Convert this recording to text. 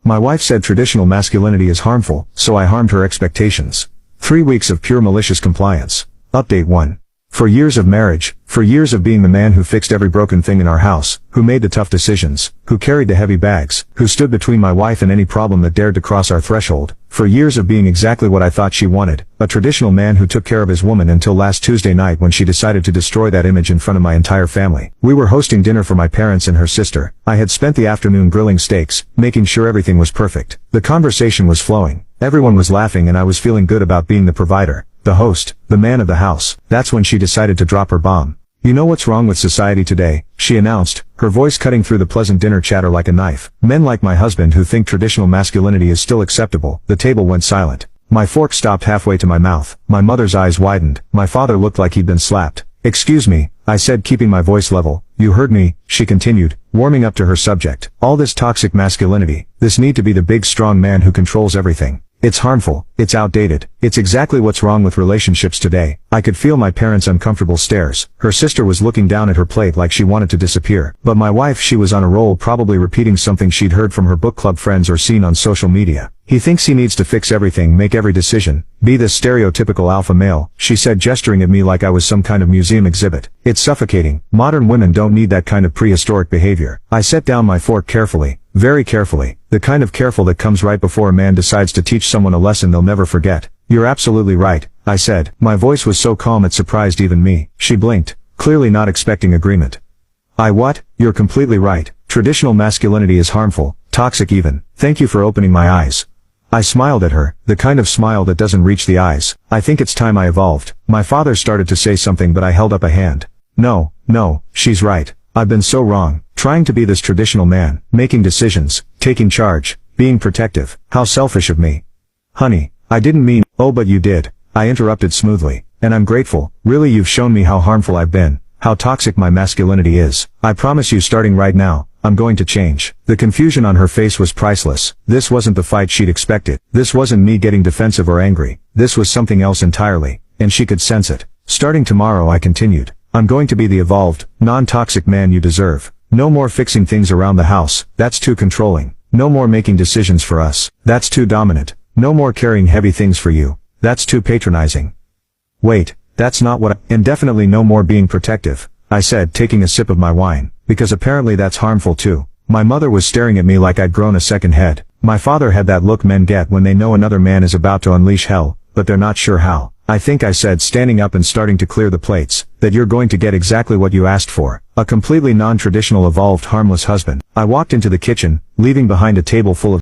My wife said traditional masculinity is harmful, so I harmed her expectations. 3 weeks of pure malicious compliance. Update 1. For years of marriage, for years of being the man who fixed every broken thing in our house, who made the tough decisions, who carried the heavy bags, who stood between my wife and any problem that dared to cross our threshold, for years of being exactly what I thought she wanted, a traditional man who took care of his woman until last Tuesday night when she decided to destroy that image in front of my entire family. We were hosting dinner for my parents and her sister. I had spent the afternoon grilling steaks, making sure everything was perfect. The conversation was flowing. Everyone was laughing and I was feeling good about being the provider, the host, the man of the house. That's when she decided to drop her bomb. You know what's wrong with society today, she announced, her voice cutting through the pleasant dinner chatter like a knife. Men like my husband who think traditional masculinity is still acceptable. The table went silent. My fork stopped halfway to my mouth. My mother's eyes widened. My father looked like he'd been slapped. Excuse me, I said, keeping my voice level. You heard me, she continued, warming up to her subject. All this toxic masculinity, this need to be the big strong man who controls everything. It's harmful, it's outdated, it's exactly what's wrong with relationships today. I could feel my parents' uncomfortable stares. Her sister was looking down at her plate like she wanted to disappear. But my wife, she was on a roll, probably repeating something she'd heard from her book club friends or seen on social media. He thinks he needs to fix everything, make every decision, be this stereotypical alpha male, she said, gesturing at me like I was some kind of museum exhibit. It's suffocating. Modern women don't need that kind of prehistoric behavior. I set down my fork carefully, very carefully, the kind of careful that comes right before a man decides to teach someone a lesson they'll never forget. You're absolutely right, I said. My voice was so calm it surprised even me. She blinked, clearly not expecting agreement. What? You're completely right. Traditional masculinity is harmful, toxic even. Thank you for opening my eyes. I smiled at her, the kind of smile that doesn't reach the eyes. I think it's time I evolved. My father started to say something but I held up a hand. No, she's right. I've been so wrong, trying to be this traditional man, making decisions, taking charge, being protective. How selfish of me. Honey, I didn't mean, oh but you did, I interrupted smoothly. And I'm grateful, really you've shown me how harmful I've been, how toxic my masculinity is. I promise you starting right now, I'm going to change. The confusion on her face was priceless. This wasn't the fight she'd expected. This wasn't me getting defensive or angry. This was something else entirely, and she could sense it. Starting tomorrow, I continued, I'm going to be the evolved, non-toxic man you deserve. No more fixing things around the house, that's too controlling. No more making decisions for us, that's too dominant. No more carrying heavy things for you, that's too patronizing. Wait, that's not what and definitely no more being protective, I said, taking a sip of my wine, because apparently that's harmful too. My mother was staring at me like I'd grown a second head. My father had that look men get when they know another man is about to unleash hell, but they're not sure how. I think I said, standing up and starting to clear the plates, that you're going to get exactly what you asked for. A completely non-traditional, evolved, harmless husband. I walked into the kitchen, leaving behind a table full of